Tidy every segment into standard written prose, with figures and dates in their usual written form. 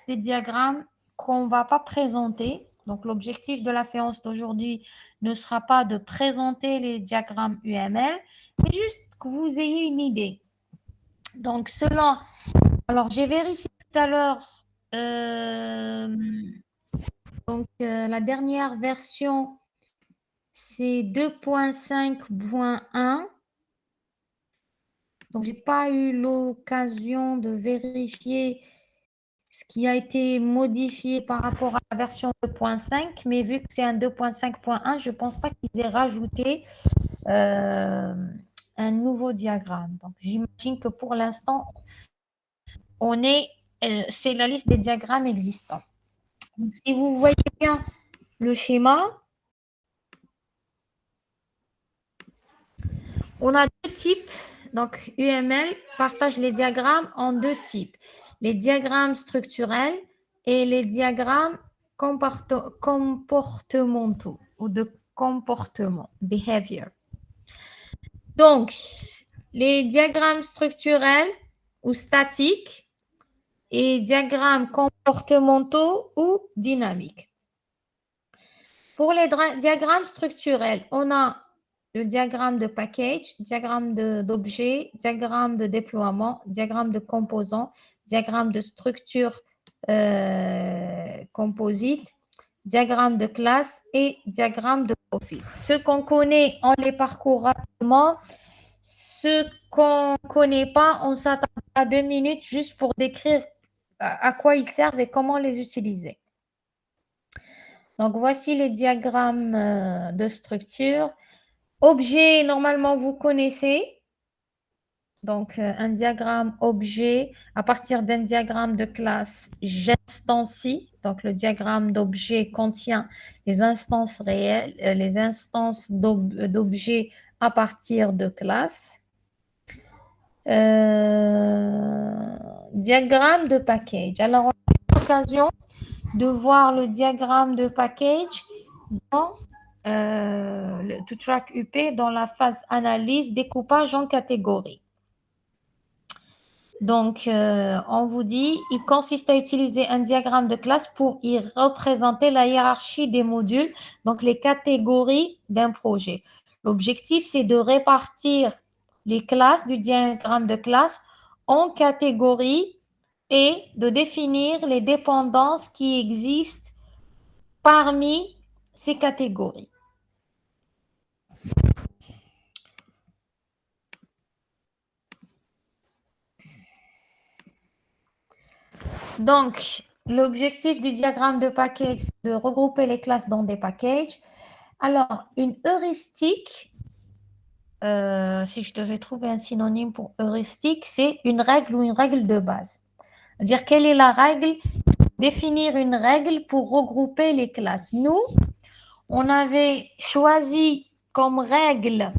reste des diagrammes qu'on ne va pas présenter. Donc, l'objectif de la séance d'aujourd'hui ne sera pas de présenter les diagrammes UML, mais juste que vous ayez une idée. Donc, alors j'ai vérifié tout à l'heure, la dernière version, c'est 2.5.1. Donc, je n'ai pas eu l'occasion de vérifier ce qui a été modifié par rapport à la version 2.5, mais vu que c'est un 2.5.1, je ne pense pas qu'ils aient rajouté un nouveau diagramme. Donc, j'imagine que pour l'instant, c'est la liste des diagrammes existants. Donc, si vous voyez bien le schéma, on a deux types. Donc, UML partage les diagrammes en deux types. Les diagrammes structurels et les diagrammes comportementaux ou de comportement, behavior. Donc, les diagrammes structurels ou statiques et diagrammes comportementaux ou dynamiques. Pour les diagrammes structurels, on a le diagramme de package, diagramme d'objet, diagramme de déploiement, diagramme de composants, diagramme de structure composite, diagramme de classe et diagramme de profil. Ce qu'on connaît, on les parcourt rapidement. Ce qu'on ne connaît pas, on s'attend à 2 minutes juste pour décrire à quoi ils servent et comment les utiliser. Donc, voici les diagrammes de structure. Objet, normalement, vous connaissez. Donc, un diagramme objet, à partir d'un diagramme de classe, j'instancie. Donc, le diagramme d'objet contient les instances réelles, les instances d'objets à partir de classes. Diagramme de package. Alors, on a l'occasion de voir le diagramme de package dans le ToTrack UP dans la phase analyse, découpage en catégories. Donc, on vous dit, il consiste à utiliser un diagramme de classe pour y représenter la hiérarchie des modules, donc les catégories d'un projet. L'objectif, c'est de répartir les classes du diagramme de classe en catégories et de définir les dépendances qui existent parmi ces catégories. Donc, l'objectif du diagramme de package, c'est de regrouper les classes dans des packages. Alors, une heuristique, si je devais trouver un synonyme pour heuristique, c'est une règle ou une règle de base. C'est-à-dire, quelle est la règle? Définir une règle pour regrouper les classes. Nous, on avait choisi comme règle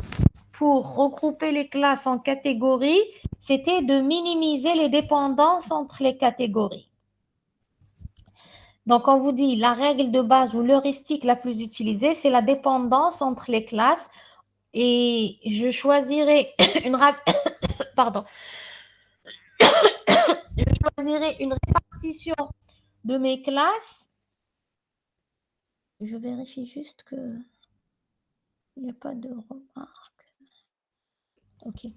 pour regrouper les classes en catégories, c'était de minimiser les dépendances entre les catégories. Donc, on vous dit la règle de base ou l'heuristique la plus utilisée, c'est la dépendance entre les classes. Et je choisirai pardon. Je choisirai une répartition de mes classes. Je vérifie juste que il n'y a pas de remarque. Ok,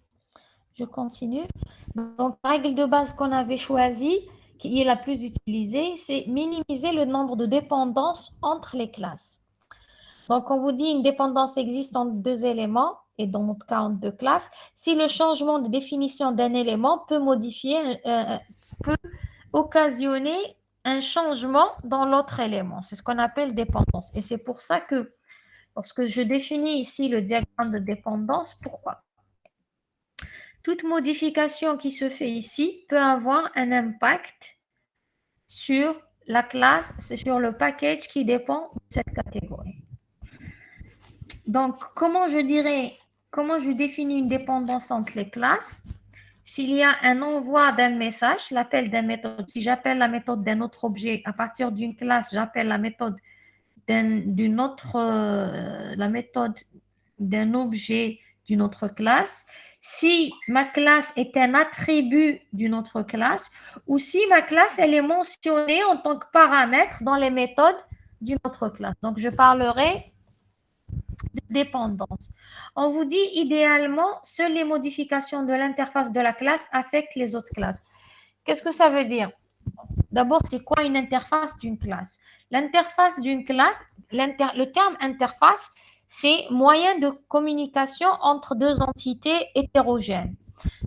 je continue. Donc, la règle de base qu'on avait choisie, qui est la plus utilisée, c'est minimiser le nombre de dépendances entre les classes. Donc, on vous dit une dépendance existe entre deux éléments, et dans notre cas, entre deux classes, si le changement de définition d'un élément peut occasionner un changement dans l'autre élément. C'est ce qu'on appelle dépendance. Et c'est pour ça que, lorsque je définis ici le diagramme de dépendance, pourquoi? Toute modification qui se fait ici peut avoir un impact sur la classe, sur le package qui dépend de cette catégorie. Donc, comment je définis une dépendance entre les classes? S'il y a un envoi d'un message, l'appel d'une méthode, si j'appelle la méthode d'un autre objet à partir d'une classe, j'appelle la méthode la méthode d'un objet d'une autre classe. si ma classe est un attribut d'une autre classe ou si ma classe, elle est mentionnée en tant que paramètre dans les méthodes d'une autre classe. Donc, je parlerai de dépendance. On vous dit idéalement, seules les modifications de l'interface de la classe affectent les autres classes. Qu'est-ce que ça veut dire? D'abord, c'est quoi une interface d'une classe? L'interface d'une classe, le terme interface, c'est moyen de communication entre deux entités hétérogènes.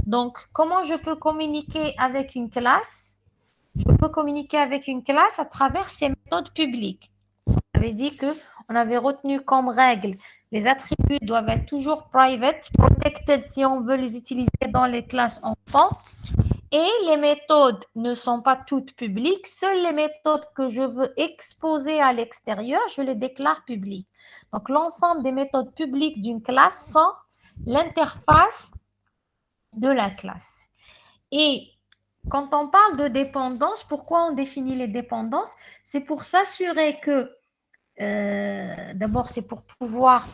Donc, comment je peux communiquer avec une classe? Je peux communiquer avec une classe à travers ses méthodes publiques. On avait dit qu'on avait retenu comme règle, les attributs doivent être toujours private, protected si on veut les utiliser dans les classes enfants. Et les méthodes ne sont pas toutes publiques. Seules les méthodes que je veux exposer à l'extérieur, je les déclare publiques. Donc, l'ensemble des méthodes publiques d'une classe sont l'interface de la classe. Et quand on parle de dépendance, pourquoi on définit les dépendances? C'est pour s'assurer que, d'abord, c'est pour pouvoir,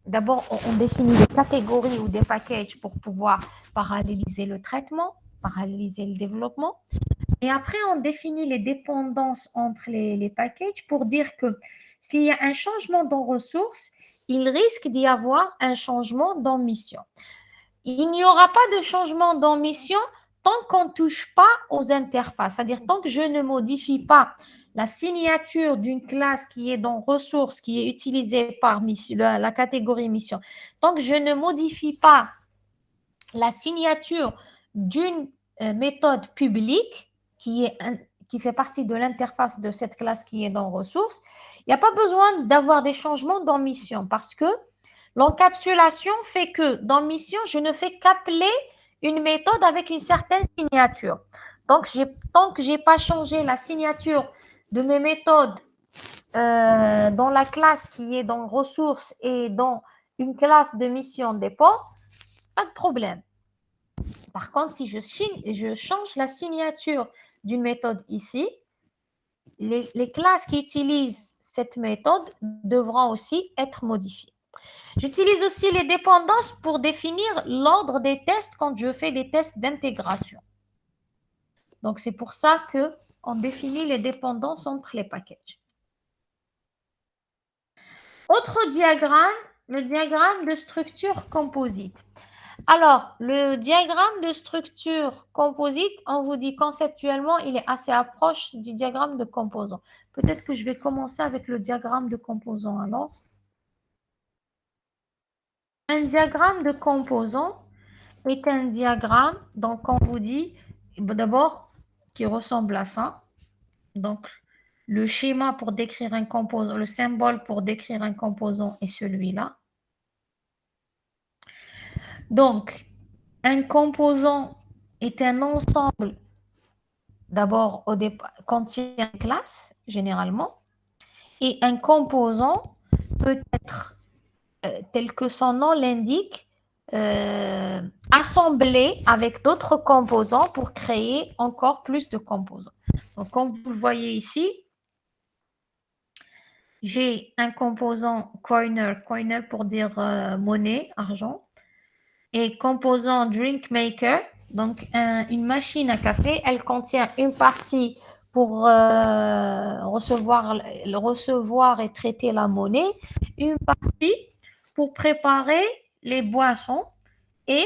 d'abord, on définit des catégories ou des packages pour pouvoir paralléliser le traitement, paralléliser le développement. Et après, on définit les dépendances entre les packages pour dire que s'il y a un changement dans ressources, il risque d'y avoir un changement dans mission. Il n'y aura pas de changement dans mission tant qu'on ne touche pas aux interfaces, c'est-à-dire tant que je ne modifie pas la signature d'une classe qui est dans ressources, qui est utilisée par la catégorie mission, tant que je ne modifie pas la signature d'une méthode publique qui fait partie de l'interface de cette classe qui est dans ressources, il n'y a pas besoin d'avoir des changements dans mission parce que l'encapsulation fait que dans mission, je ne fais qu'appeler une méthode avec une certaine signature. Donc, tant que je n'ai pas changé la signature de mes méthodes dans la classe qui est dans ressources et dans une classe de mission dépôt, pas de problème. Par contre, si je change la signature d'une méthode ici, les classes qui utilisent cette méthode devront aussi être modifiées. J'utilise aussi les dépendances pour définir l'ordre des tests quand je fais des tests d'intégration. Donc, c'est pour ça qu'on définit les dépendances entre les packages. Autre diagramme, le diagramme de structure composite. Alors, le diagramme de structure composite, on vous dit conceptuellement, il est assez proche du diagramme de composant. Peut-être que je vais commencer avec le diagramme de composant alors. Un diagramme de composant est un diagramme, donc on vous dit d'abord qui ressemble à ça. Donc, le schéma pour décrire un composant, le symbole pour décrire un composant est celui-là. Donc, un composant est un ensemble, d'abord au départ, contient une classe, généralement, et un composant peut être, tel que son nom l'indique, assemblé avec d'autres composants pour créer encore plus de composants. Donc, comme vous le voyez ici, j'ai un composant coiner pour dire monnaie, argent, et composant drink maker, donc une machine à café. Elle contient une partie pour recevoir et traiter la monnaie, une partie pour préparer les boissons et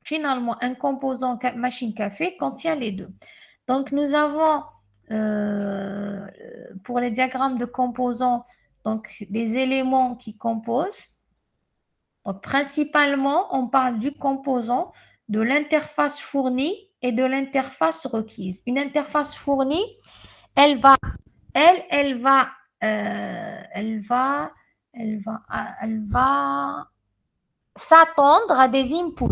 finalement un composant machine café contient les deux. Donc nous avons pour les diagrammes de composants donc des éléments qui composent. Donc, principalement, on parle du composant, de l'interface fournie et de l'interface requise. Une interface fournie, elle va s'attendre à des inputs.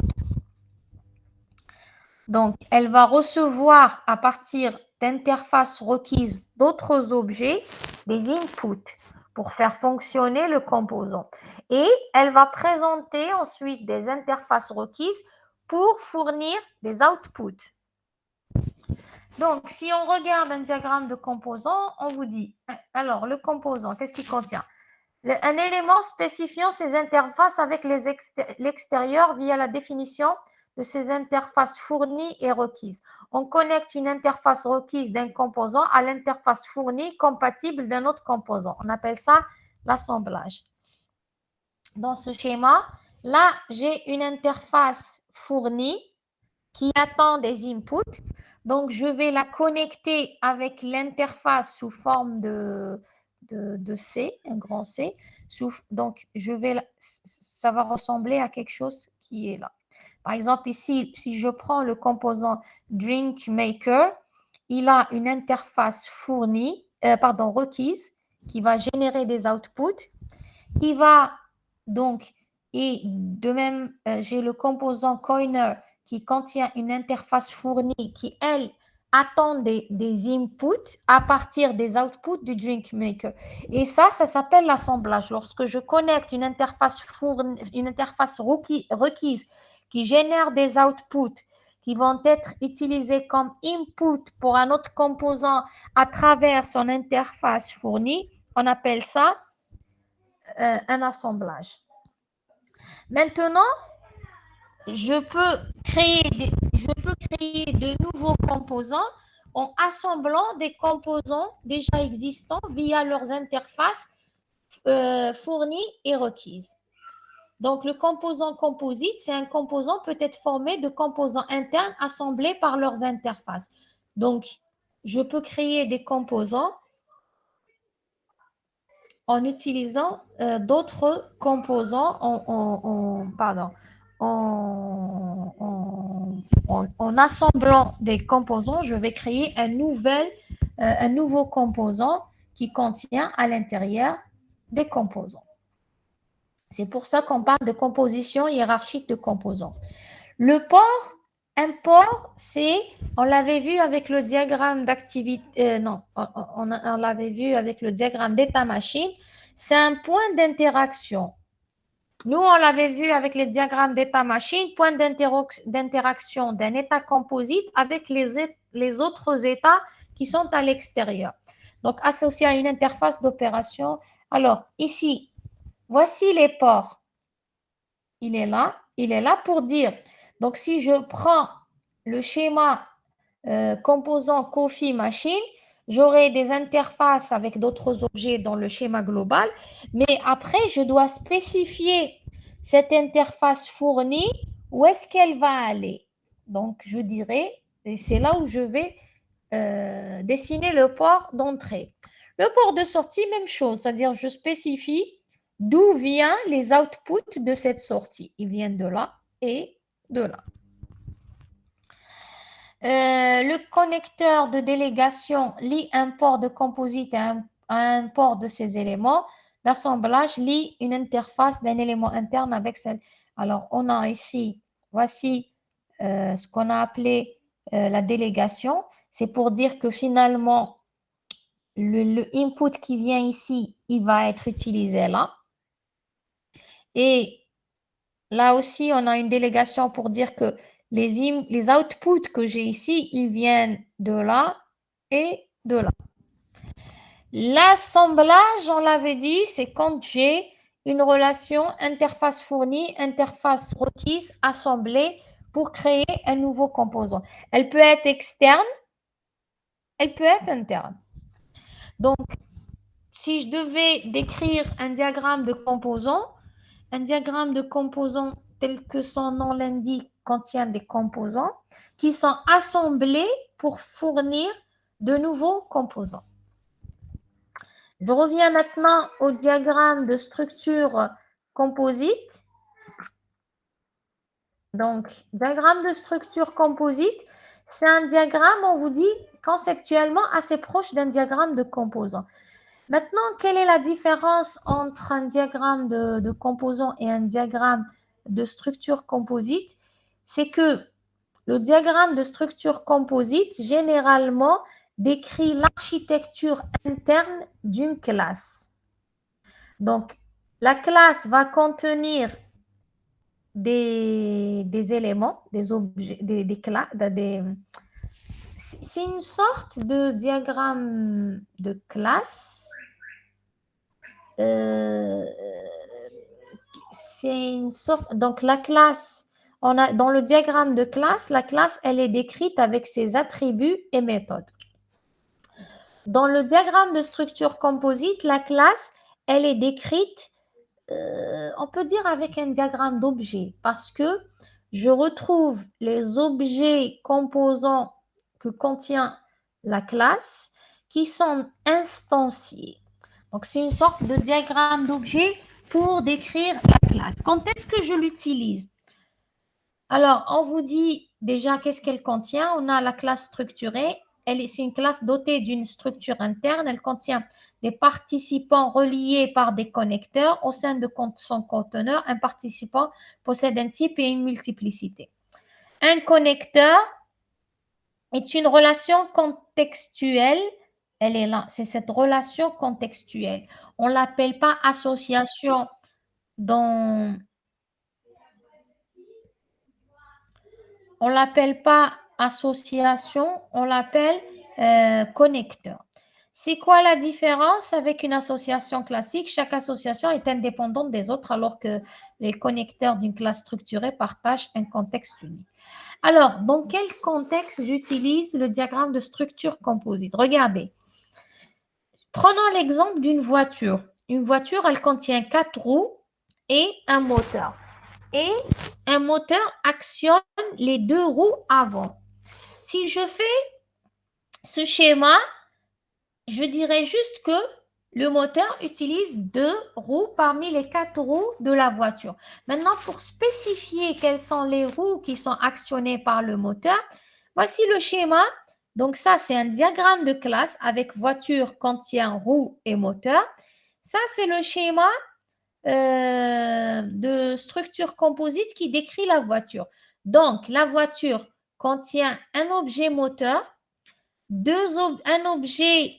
Donc, elle va recevoir à partir d'interfaces requises d'autres objets des inputs pour faire fonctionner le composant. Et elle va présenter ensuite des interfaces requises pour fournir des outputs. Donc, si on regarde un diagramme de composant, on vous dit, alors le composant, qu'est-ce qu'il contient? Un élément spécifiant ses interfaces avec l'extérieur via la définition de ces interfaces fournies et requises. On connecte une interface requise d'un composant à l'interface fournie compatible d'un autre composant. On appelle ça l'assemblage. Dans ce schéma, là, j'ai une interface fournie qui attend des inputs. Donc, je vais la connecter avec l'interface sous forme de C, un grand C. Donc, ça va ressembler à quelque chose qui est là. Par exemple, ici, si je prends le composant Drink Maker, il a une interface requise, qui va générer des outputs, qui va donc, et de même, j'ai le composant Coiner qui contient une interface fournie qui, elle, attend des inputs à partir des outputs du Drink Maker. Et ça s'appelle l'assemblage. Lorsque je connecte une interface requise qui génère des outputs qui vont être utilisés comme input pour un autre composant à travers son interface fournie, on appelle ça un assemblage. Maintenant, je peux créer de nouveaux composants en assemblant des composants déjà existants via leurs interfaces fournies et requises. Donc, le composant composite, c'est un composant peut être formé de composants internes assemblés par leurs interfaces. Donc, je peux créer des composants en utilisant d'autres composants, en assemblant des composants, je vais créer un nouveau composant qui contient à l'intérieur des composants. C'est pour ça qu'on parle de composition hiérarchique de composants. Un port, on l'avait vu avec le diagramme d'activité, on l'avait vu avec le diagramme d'état-machine, c'est un point d'interaction. Nous, on l'avait vu avec les diagrammes d'état-machine, point d'interaction d'un état composite avec les autres états qui sont à l'extérieur. Donc, associé à une interface d'opération. Alors, ici, voici les ports. Il est là pour dire. Donc, si je prends le schéma composant coffee machine, j'aurai des interfaces avec d'autres objets dans le schéma global, mais après, je dois spécifier cette interface fournie, où est-ce qu'elle va aller. Donc, je dirais, et c'est là où je vais dessiner le port d'entrée. Le port de sortie, même chose, c'est-à-dire je spécifie d'où viennent les outputs de cette sortie. Ils viennent de là et de là. Le connecteur de délégation lie un port de composite à un port de ces éléments. L'assemblage lie une interface d'un élément interne avec celle. Alors, on a ici, voici ce qu'on a appelé la délégation. C'est pour dire que finalement, le input qui vient ici, il va être utilisé là. Et là aussi, on a une délégation pour dire que les outputs que j'ai ici, ils viennent de là et de là. L'assemblage, on l'avait dit, c'est quand j'ai une relation interface fournie, interface requise, assemblée pour créer un nouveau composant. Elle peut être externe, elle peut être interne. Donc, si je devais décrire un diagramme de composants tel que son nom l'indique contient des composants qui sont assemblés pour fournir de nouveaux composants. Je reviens maintenant au diagramme de structure composite. Donc, diagramme de structure composite, c'est un diagramme, on vous dit, conceptuellement assez proche d'un diagramme de composants. Maintenant, quelle est la différence entre un diagramme de composants et un diagramme de structure composite? C'est que le diagramme de structure composite, généralement, décrit l'architecture interne d'une classe. Donc, la classe va contenir des éléments, des objets, c'est une sorte de diagramme de classe. c'est une sorte. Donc, la classe, dans le diagramme de classe, la classe, elle est décrite avec ses attributs et méthodes. Dans le diagramme de structure composite, la classe, elle est décrite, on peut dire avec un diagramme d'objets, parce que je retrouve les objets composants que contient la classe qui sont instanciés. Donc, c'est une sorte de diagramme d'objets pour décrire la classe. Quand est-ce que je l'utilise? Alors, on vous dit déjà qu'est-ce qu'elle contient. On a la classe structurée. C'est une classe dotée d'une structure interne. Elle contient des participants reliés par des connecteurs. Au sein de son conteneur, un participant possède un type et une multiplicité. Un connecteur est une relation contextuelle. Elle est là. C'est cette relation contextuelle. On ne l'appelle pas association dans... On ne l'appelle pas association, on l'appelle connecteur. C'est quoi la différence avec une association classique? Chaque association est indépendante des autres alors que les connecteurs d'une classe structurée partagent un contexte unique. Alors, dans quel contexte j'utilise le diagramme de structure composite? Regardez. Prenons l'exemple d'une voiture. Une voiture, elle contient 4 roues et un moteur. Et un moteur actionne les 2 roues avant. Si je fais ce schéma, je dirais juste que le moteur utilise 2 roues parmi les 4 roues de la voiture. Maintenant, pour spécifier quelles sont les roues qui sont actionnées par le moteur, voici le schéma. Donc ça, c'est un diagramme de classe avec voiture contient roue et moteur. Ça, c'est le schéma de structure composite qui décrit la voiture. Donc, la voiture contient un objet moteur, un objet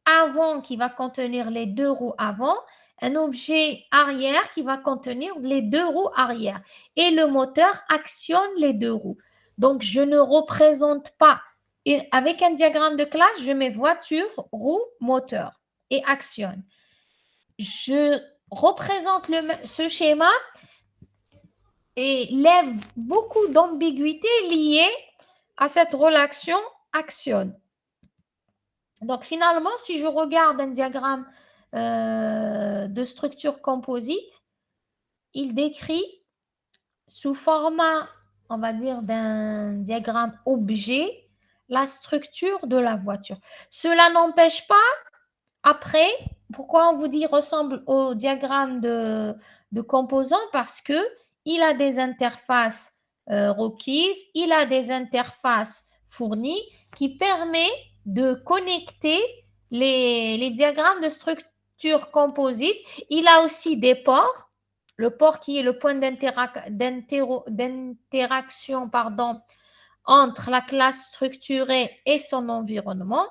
avant qui va contenir les 2 roues avant, un objet arrière qui va contenir les 2 roues arrière. Et le moteur actionne les 2 roues. Donc, je ne représente pas. Et avec un diagramme de classe, je mets voiture, roue, moteur et actionne. Je représente ce schéma et lève beaucoup d'ambiguïté liée à cette relation actionne. Donc finalement, si je regarde un diagramme de structure composite, il décrit sous format, on va dire, d'un diagramme objet, la structure de la voiture. Cela n'empêche pas, après, pourquoi on vous dit ressemble au diagramme de composants? Parce que il a des interfaces requises, il a des interfaces fournies qui permettent de connecter les diagrammes de structure composite. Il a aussi des ports, le port qui est le point d'interaction entre la classe structurée et son environnement.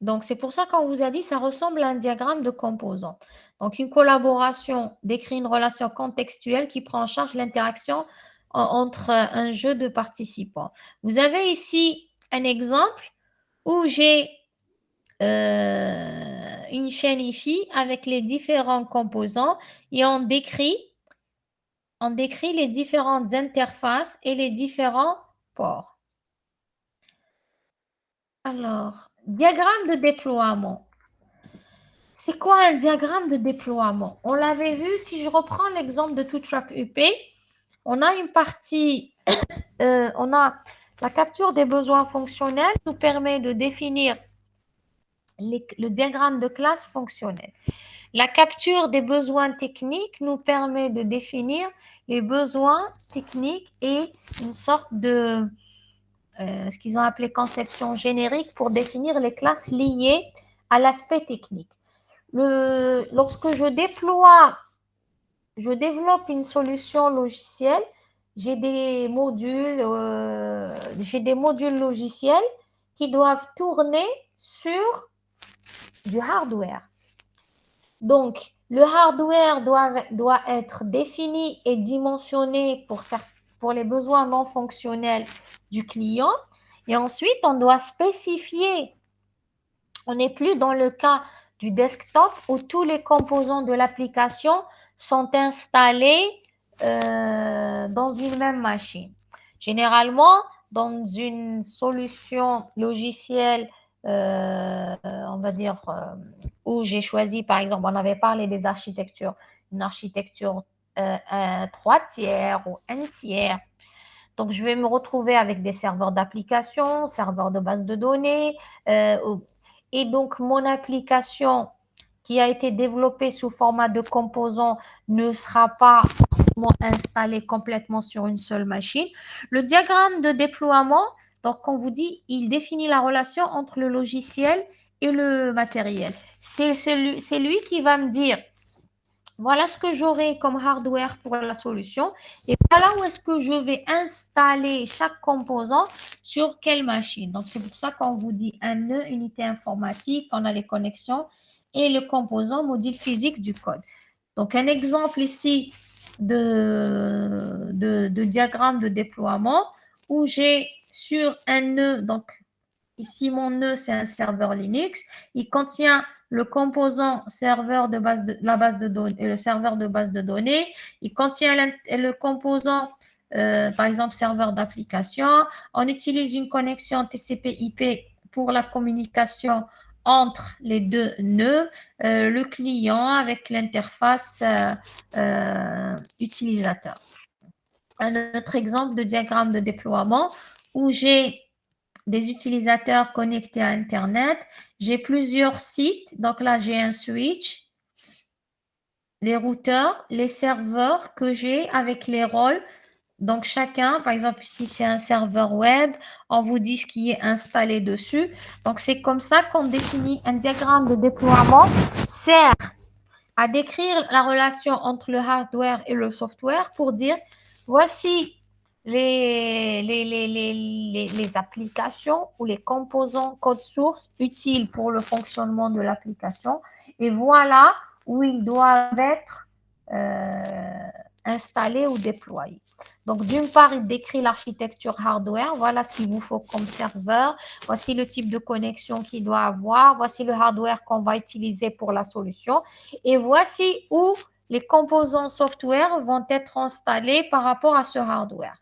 Donc, c'est pour ça qu'on vous a dit ça ressemble à un diagramme de composants. Donc, une collaboration décrit une relation contextuelle qui prend en charge l'interaction entre un jeu de participants. Vous avez ici un exemple où j'ai une chaîne IFI avec les différents composants et on décrit les différentes interfaces et les différents ports. Alors, diagramme de déploiement. C'est quoi un diagramme de déploiement? On l'avait vu, si je reprends l'exemple de TwoTrack UP, on a une partie, on a la capture des besoins fonctionnels nous permet de définir le diagramme de classe fonctionnelle. La capture des besoins techniques nous permet de définir les besoins techniques et une sorte de ce qu'ils ont appelé conception générique pour définir les classes liées à l'aspect technique. Lorsque je développe une solution logicielle, j'ai des modules logiciels qui doivent tourner sur du hardware. Donc, le hardware doit être défini et dimensionné pour les besoins non fonctionnels du client. Et ensuite, on doit spécifier. On n'est plus dans le cas du desktop où tous les composants de l'application sont installés dans une même machine. Généralement, dans une solution logicielle, on va dire, où j'ai choisi, par exemple, on avait parlé des architectures, une architecture 3 tiers ou 1 tiers. Donc, je vais me retrouver avec des serveurs d'application, serveurs de base de données. Et donc, mon application qui a été développée sous format de composants ne sera pas forcément installée complètement sur une seule machine. Le diagramme de déploiement, donc, on vous dit, il définit la relation entre le logiciel et le matériel. C'est lui qui va me dire, voilà ce que j'aurai comme hardware pour la solution et voilà où est-ce que je vais installer chaque composant sur quelle machine. Donc, c'est pour ça qu'on vous dit un nœud, unité informatique, on a les connexions et le composant module physique du code. Donc, un exemple ici de diagramme de déploiement où j'ai sur un nœud, donc ici, mon nœud, c'est un serveur Linux. Il contient le composant serveur de base de la base de données et le serveur de base de données. Il contient le composant, par exemple, serveur d'application. On utilise une connexion TCP/IP pour la communication entre les deux nœuds, le client avec l'interface utilisateur. Un autre exemple de diagramme de déploiement où j'ai des utilisateurs connectés à Internet. J'ai plusieurs sites. Donc là, j'ai un switch, les routeurs, les serveurs que j'ai avec les rôles. Donc chacun, par exemple, ici, c'est un serveur web. On vous dit ce qui est installé dessus. Donc c'est comme ça qu'on définit un diagramme de déploiement. Sert à décrire la relation entre le hardware et le software pour dire, voici les applications ou les composants code source utiles pour le fonctionnement de l'application et voilà où ils doivent être installés ou déployés. Donc, d'une part, il décrit l'architecture hardware. Voilà ce qu'il vous faut comme serveur. Voici le type de connexion qu'il doit avoir. Voici le hardware qu'on va utiliser pour la solution. Et voici où les composants software vont être installés par rapport à ce hardware.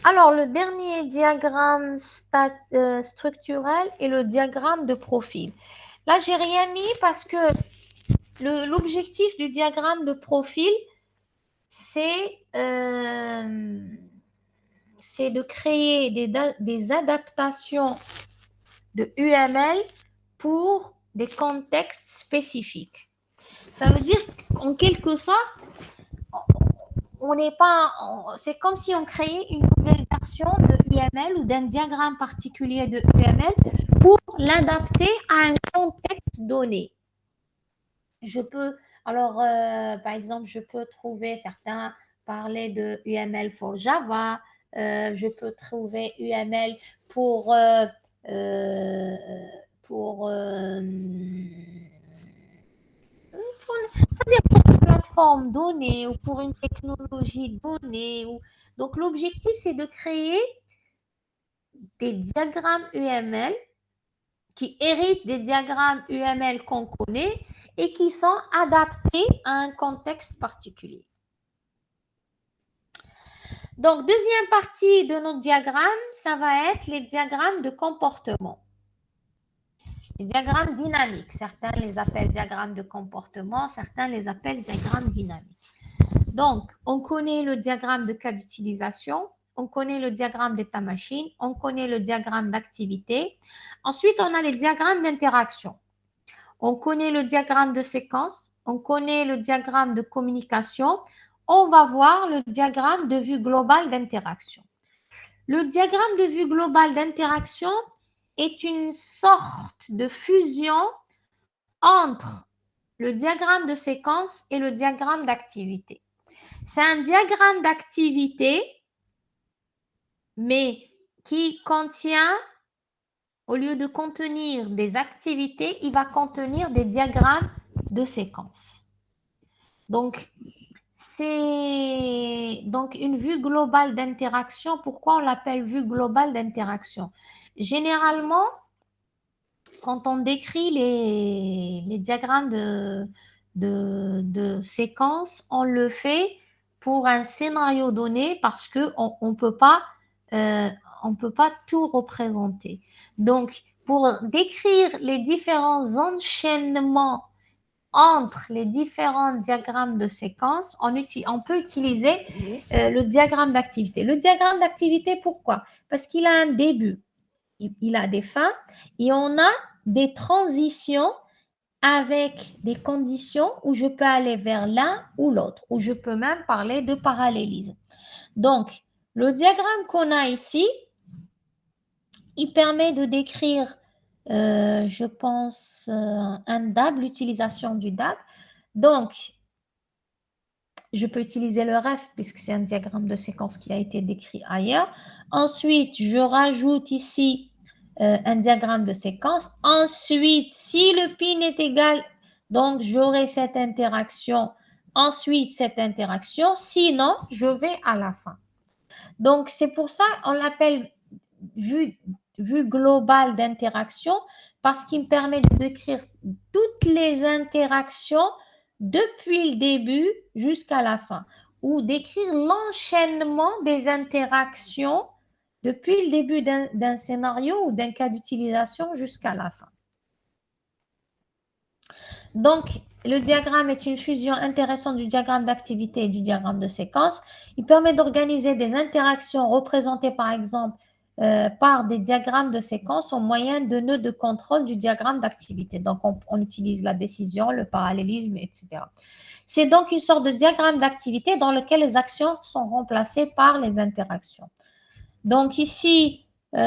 Alors, le dernier diagramme structurel est le diagramme de profil. Là, j'ai rien mis parce que l'objectif du diagramme de profil, c'est de créer des adaptations de UML pour des contextes spécifiques. Ça veut dire qu'en quelque sorte, on n'est pas, c'est comme si on créait une nouvelle version de UML ou d'un diagramme particulier de UML pour l'adapter à un contexte donné. Je peux, alors, par exemple, je peux trouver certains parler de UML pour Java, je peux trouver UML pour c'est-à-dire pour une plateforme donnée ou pour une technologie donnée. Donc, l'objectif, c'est de créer des diagrammes UML qui héritent des diagrammes UML qu'on connaît et qui sont adaptés à un contexte particulier. Donc, deuxième partie de notre diagramme, ça va être les diagrammes de comportement. Les diagrammes dynamiques. Certains les appellent diagrammes de comportement, certains les appellent diagrammes dynamiques. Donc, on connaît le diagramme de cas d'utilisation, on connaît le diagramme d'état-machine, on connaît le diagramme d'activité. Ensuite, on a les diagrammes d'interaction. On connaît le diagramme de séquence, on connaît le diagramme de communication. On va voir le diagramme de vue globale d'interaction. Le diagramme de vue globale d'interaction est une sorte de fusion entre le diagramme de séquence et le diagramme d'activité. C'est un diagramme d'activité, mais qui contient, au lieu de contenir des activités, il va contenir des diagrammes de séquence. Donc, c'est donc une vue globale d'interaction. Pourquoi on l'appelle vue globale d'interaction? Généralement, quand on décrit les diagrammes de séquence, on le fait pour un scénario donné parce qu'on ne peut pas, on peut pas tout représenter. Donc, pour décrire les différents enchaînements entre les différents diagrammes de séquence, on peut utiliser le diagramme d'activité. Le diagramme d'activité, pourquoi? Parce qu'il a un début, il a des fins et on a des transitions avec des conditions où je peux aller vers l'un ou l'autre, où je peux même parler de parallélisme. Donc, le diagramme qu'on a ici, il permet de décrire, je pense, un DAB, l'utilisation du DAB. Donc, je peux utiliser le REF puisque c'est un diagramme de séquence qui a été décrit ailleurs. Ensuite, je rajoute ici un diagramme de séquence. Ensuite, si le pin est égal, donc j'aurai cette interaction. Ensuite, cette interaction. Sinon, je vais à la fin. Donc, c'est pour ça qu'on l'appelle vue globale d'interaction parce qu'il me permet de décrire toutes les interactions depuis le début jusqu'à la fin ou d'écrire l'enchaînement des interactions depuis le début d'un scénario ou d'un cas d'utilisation jusqu'à la fin. Donc, le diagramme est une fusion intéressante du diagramme d'activité et du diagramme de séquence. Il permet d'organiser des interactions représentées par exemple par des diagrammes de séquence au moyen de nœuds de contrôle du diagramme d'activité. Donc, on utilise la décision, le parallélisme, etc. C'est donc une sorte de diagramme d'activité dans lequel les actions sont remplacées par les interactions. Donc, ici, par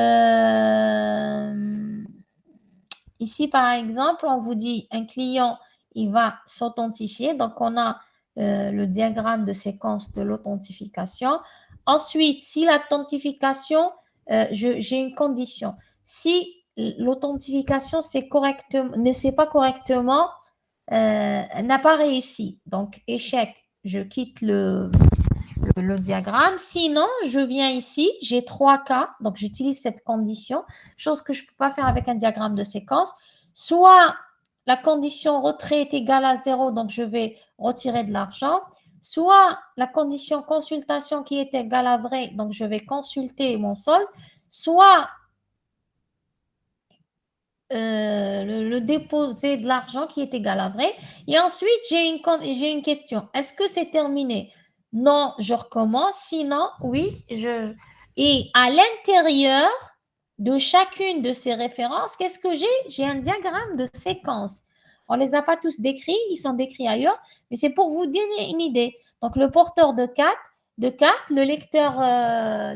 exemple, on vous dit un client, il va s'authentifier. Donc, on a le diagramme de séquence de l'authentification. Ensuite, si l'authentification, j'ai une condition. Si l'authentification ne s'est pas correctement, n'a pas réussi. Donc, échec, je quitte le diagramme. Sinon, je viens ici, j'ai 3 cas, donc j'utilise cette condition, chose que je ne peux pas faire avec un diagramme de séquence. Soit la condition retrait est égale à 0, donc je vais retirer de l'argent. Soit la condition consultation qui est égale à vrai, donc je vais consulter mon solde. Soit le déposer de l'argent qui est égal à vrai. Et ensuite, j'ai une question. Est-ce que c'est terminé? Non, je recommence. Sinon, oui. Et à l'intérieur de chacune de ces références, qu'est-ce que j'ai? J'ai un diagramme de séquence. On ne les a pas tous décrits, ils sont décrits ailleurs, mais c'est pour vous donner une idée. Donc, le porteur de cartes, le lecteur,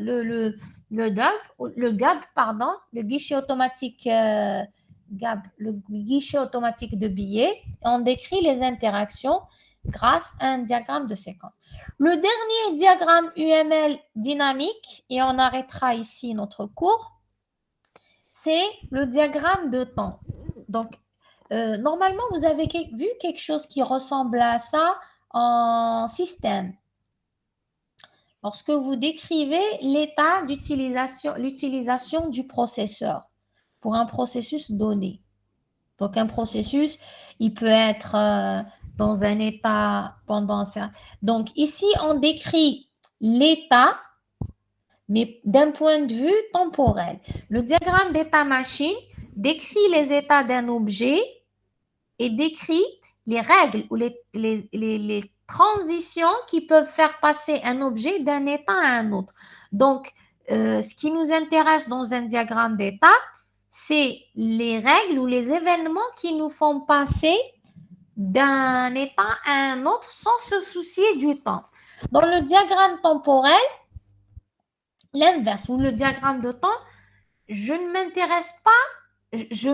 le GAB, pardon, le guichet automatique GAB, le guichet automatique de billets, on décrit les interactions grâce à un diagramme de séquence. Le dernier diagramme UML dynamique, et on arrêtera ici notre cours, c'est le diagramme de temps. Donc, normalement, vous avez vu quelque chose qui ressemble à ça en système. Lorsque vous décrivez l'état l'utilisation du processeur pour un processus donné. Donc, un processus, il peut être dans un état pendant ça. Donc, ici, on décrit l'état, mais d'un point de vue temporel. Le diagramme d'état machine décrit les états d'un objet et décrit les règles ou les transitions qui peuvent faire passer un objet d'un état à un autre. Donc, ce qui nous intéresse dans un diagramme d'état, c'est les règles ou les événements qui nous font passer d'un état à un autre sans se soucier du temps. Dans le diagramme temporel, l'inverse, ou le diagramme de temps, je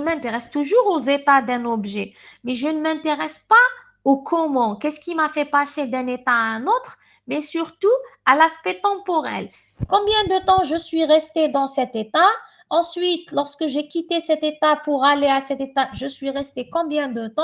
m'intéresse toujours aux états d'un objet, mais je ne m'intéresse pas au comment. Qu'est-ce qui m'a fait passer d'un état à un autre, mais surtout à l'aspect temporel. Combien de temps je suis restée dans cet état? Ensuite, lorsque j'ai quitté cet état pour aller à cet état, je suis restée combien de temps?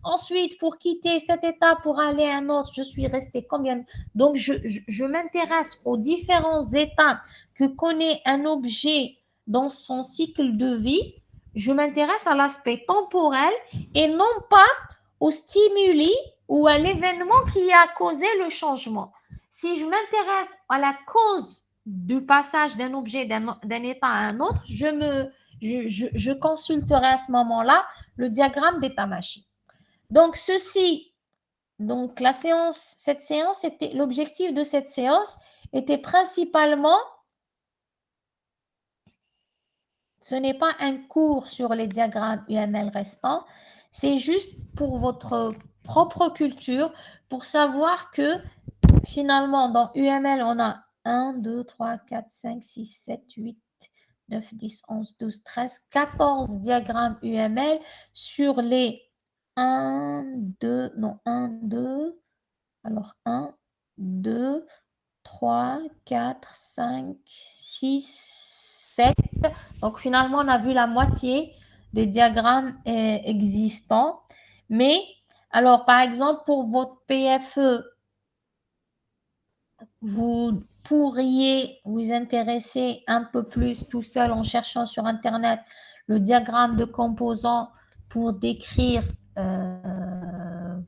Ensuite, pour quitter cet état pour aller à un autre, je suis restée combien de temps? Donc, je m'intéresse aux différents états que connaît un objet dans son cycle de vie je m'intéresse à l'aspect temporel et non pas au stimuli ou à l'événement qui a causé le changement. Si je m'intéresse à la cause du passage d'un objet d'un état à un autre, je consulterai à ce moment-là le diagramme d'état-machine. Donc, cette séance l'objectif de cette séance était principalement, ce n'est pas un cours sur les diagrammes UML restants, c'est juste pour votre propre culture, pour savoir que finalement, dans UML, on a 1, 2, 3, 4, 5, 6, 7, 8, 9, 10, 11, 12, 13, 14 diagrammes UML sur les 1, 2, alors 1, 2, 3, 4, 5, 6, 7. Donc finalement, on a vu la moitié des diagrammes existants. Mais, alors par exemple, pour votre PFE, vous pourriez vous intéresser un peu plus tout seul en cherchant sur Internet le diagramme de composants pour décrire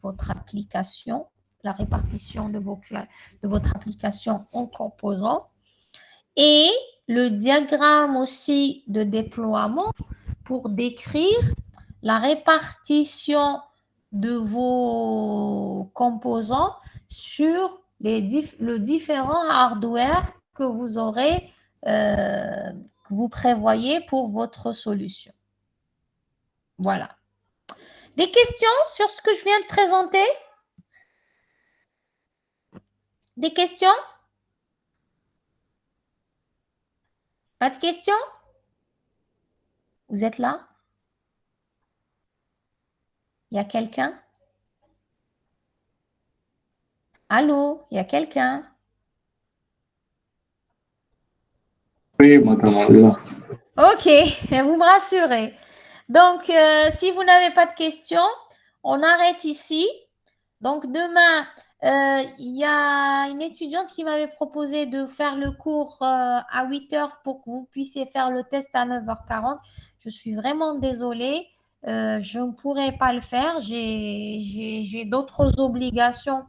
votre application, la répartition de votre application en composants, et le diagramme aussi de déploiement pour décrire la répartition de vos composants sur le différent hardware que vous aurez, que vous prévoyez pour votre solution. Voilà. Des questions sur ce que je viens de présenter? Des questions? Pas de questions? Vous êtes là? Il y a quelqu'un? Allô? Il y a quelqu'un? Oui, madame Allah. Ok, vous me rassurez. Donc, si vous n'avez pas de questions, on arrête ici. Donc, demain, il y a une étudiante qui m'avait proposé de faire le cours à 8 heures pour que vous puissiez faire le test à 9h40. Je suis vraiment désolée. Je ne pourrai pas le faire. J'ai d'autres obligations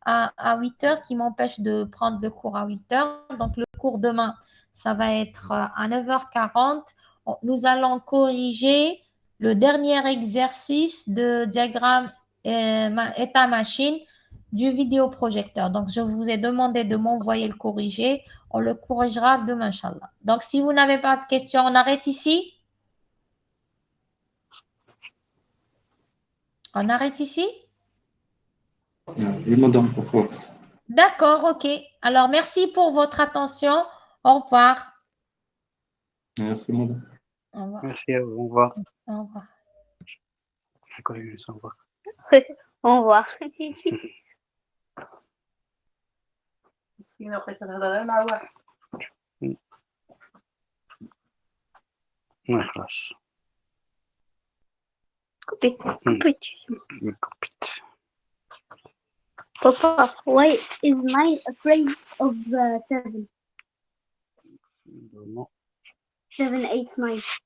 à 8 heures qui m'empêchent de prendre le cours à 8 heures. Donc, le cours demain, ça va être à 9h40. Nous allons corriger le dernier exercice de diagramme état-machine du vidéoprojecteur. Donc, je vous ai demandé de m'envoyer le corrigé. On le corrigera demain, Inch'Allah. Donc, si vous n'avez pas de questions, on arrête ici. On arrête ici? Oui, madame, pourquoi? D'accord, ok. Alors, merci pour votre attention. Au revoir. Merci, madame. Au revoir. Merci à vous. Au revoir. Au revoir. Au revoir. Au revoir. خلاص. Coupé. Coupé. Papa, why is 9 afraid of 7? 7, 8, 9.